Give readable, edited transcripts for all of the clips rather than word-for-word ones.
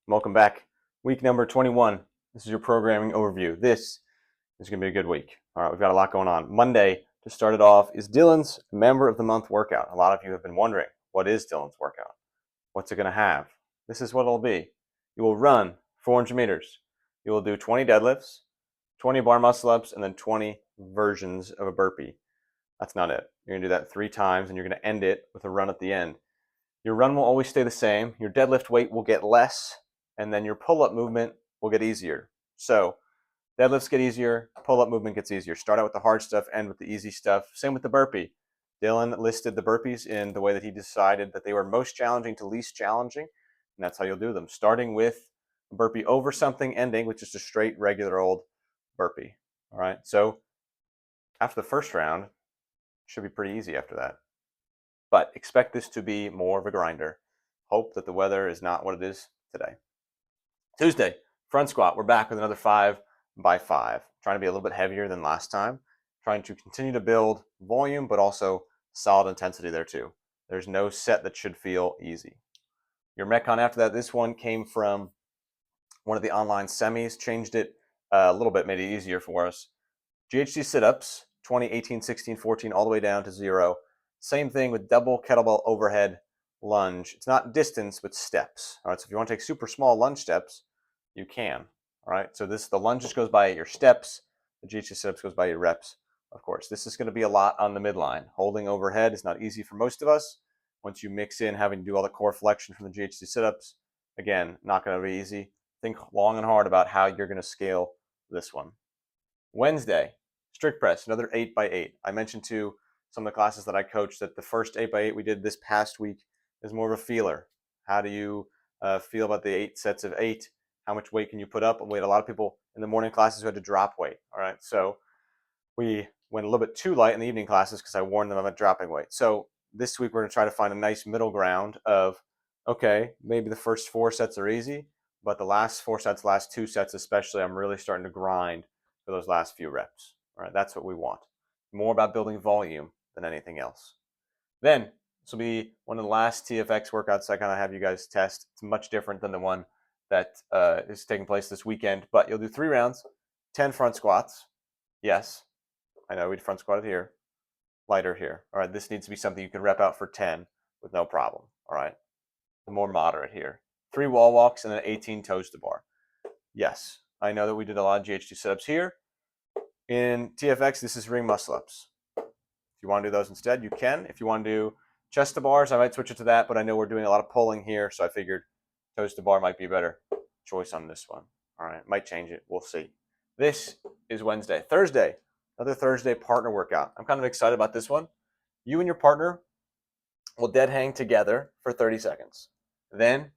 Welcome back. Week number 21. This is your programming overview. This is going to be a good week. All right, we've got a lot going on. Monday, to start it off, is Dylan's Member of the Month workout. A lot of you have been wondering, what is Dylan's workout? What's it going to have? This is what it'll be. You will run 400 meters. You will do 20 deadlifts, 20 bar muscle ups, and then 20 versions of a burpee. That's not it. You're going to do that 3 times, and you're going to end it with a run at the end. Your run will always stay the same. Your deadlift weight will get less, and then your pull-up movement will get easier. So deadlifts get easier, pull-up movement gets easier. Start out with the hard stuff, end with the easy stuff. Same with the burpee. Dylan listed the burpees in the way that he decided that they were most challenging to least challenging, and that's how you'll do them. Starting with a burpee over something, ending with just a straight, regular old burpee. All right, so after the first round, it should be pretty easy after that. But expect this to be more of a grinder. Hope that the weather is not what it is today. Tuesday, front squat. We're back with another 5 by 5. Trying to be a little bit heavier than last time. Trying to continue to build volume, but also solid intensity there too. There's no set that should feel easy. Your Metcon after that, this one came from one of the online semis. Changed it a little bit, made it easier for us. GHD sit-ups, 20, 18, 16, 14, all the way down to 0. Same thing with double kettlebell overhead lunge. It's not distance, but steps. All right, so if you want to take super small lunge steps, you can. All right, so the lunge just goes by your steps. The GHD sit-ups goes by your reps, of course. This is going to be a lot on the midline. Holding overhead is not easy for most of us. Once you mix in having to do all the core flexion from the GHD sit-ups, again, not going to be easy. Think long and hard about how you're going to scale this one. Wednesday, strict press, another 8 by 8. I mentioned to some of the classes that I coached that the first 8 by 8 we did this past week is more of a feeler. How do you feel about the 8 sets of 8? How much weight can you put up? We had a lot of people in the morning classes who had to drop weight. All right, so we went a little bit too light in the evening classes because I warned them about dropping weight. So this week we're going to try to find a nice middle ground of, okay, maybe the first 4 sets are easy, but the last 4 sets, last 2 sets especially, I'm really starting to grind for those last few reps. All right, that's what we want. More about building volume than anything else. Then this will be one of the last TFX workouts I kind of have you guys test. It's much different than the one that is taking place this weekend, but you'll do 3 rounds, 10 front squats. Yes, I know we front squatted here, lighter here. All right, this needs to be something you can rep out for 10 with no problem. All right, the more moderate here. 3 wall walks and then 18 toes to bar. Yes, I know that we did a lot of GH2 sit-ups here. In TFX, this is ring muscle ups. If you want to do those instead, you can. If you want to do chest to bars, I might switch it to that, but I know we're doing a lot of pulling here, so I figured toes to bar might be a better choice on this one. All right, might change it. We'll see. This is Wednesday. Thursday, another Thursday partner workout. I'm kind of excited about this one. You and your partner will dead hang together for 30 seconds. Then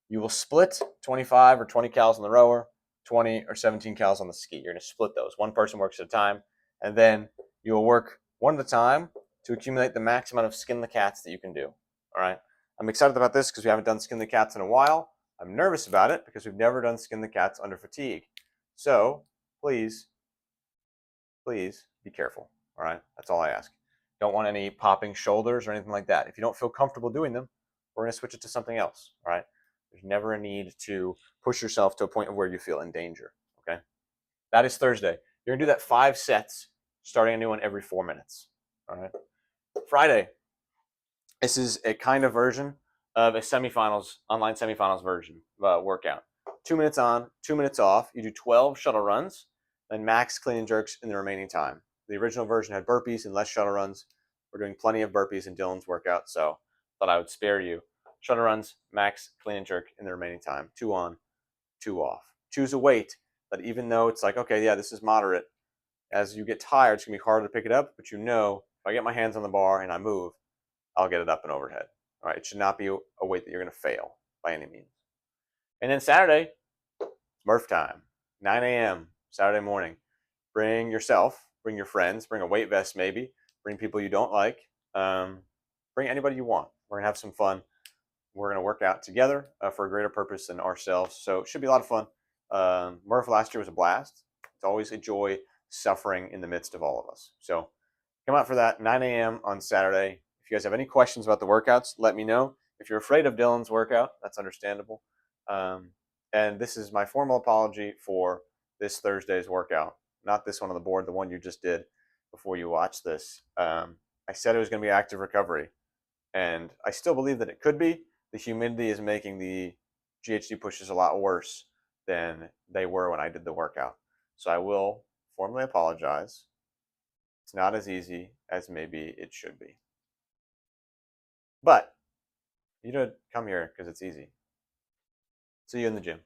you will split 25 or 20 cals on the rower, 20 or 17 cals on the ski. You're going to split those. One person works at a time, and then you will work one at a time to accumulate the max amount of skin the cats that you can do. All right. I'm excited about this because we haven't done skin the cats in a while. I'm nervous about it because we've never done skin the cats under fatigue. So please be careful. All right. That's all I ask. Don't want any popping shoulders or anything like that. If you don't feel comfortable doing them, we're going to switch it to something else. All right. There's never a need to push yourself to a point of where you feel in danger. Okay. That is Thursday. You're going to do that 5 sets, starting a new one every 4 minutes. All right. Friday. This is a kind of version of a online semifinals version workout. 2 minutes on, 2 minutes off. You do 12 shuttle runs, then max clean and jerks in the remaining time. The original version had burpees and less shuttle runs. We're doing plenty of burpees in Dylan's workout, so thought I would spare you. Shuttle runs, max clean and jerk in the remaining time. 2 on, 2 off. Choose a weight that even though it's like, okay, yeah, this is moderate, as you get tired, it's going to be harder to pick it up, but you know, if I get my hands on the bar and I move, I'll get it up and overhead. All right, it should not be a weight that you're going to fail by any means. And then Saturday, it's Murph time, 9 a.m. Saturday morning. Bring yourself, bring your friends, bring a weight vest maybe, bring people you don't like, bring anybody you want. We're going to have some fun. We're going to work out together for a greater purpose than ourselves. So it should be a lot of fun. Murph last year was a blast. It's always a joy suffering in the midst of all of us. So come out for that, 9 a.m. on Saturday. If you guys have any questions about the workouts, let me know. If you're afraid of Dylan's workout, that's understandable. And this is my formal apology for this Thursday's workout, not this one on the board, the one you just did before you watched this. I said it was going to be active recovery, and I still believe that it could be. The humidity is making the GHD pushes a lot worse than they were when I did the workout. So I will formally apologize. It's not as easy as maybe it should be. But you don't come here because it's easy. See you in the gym.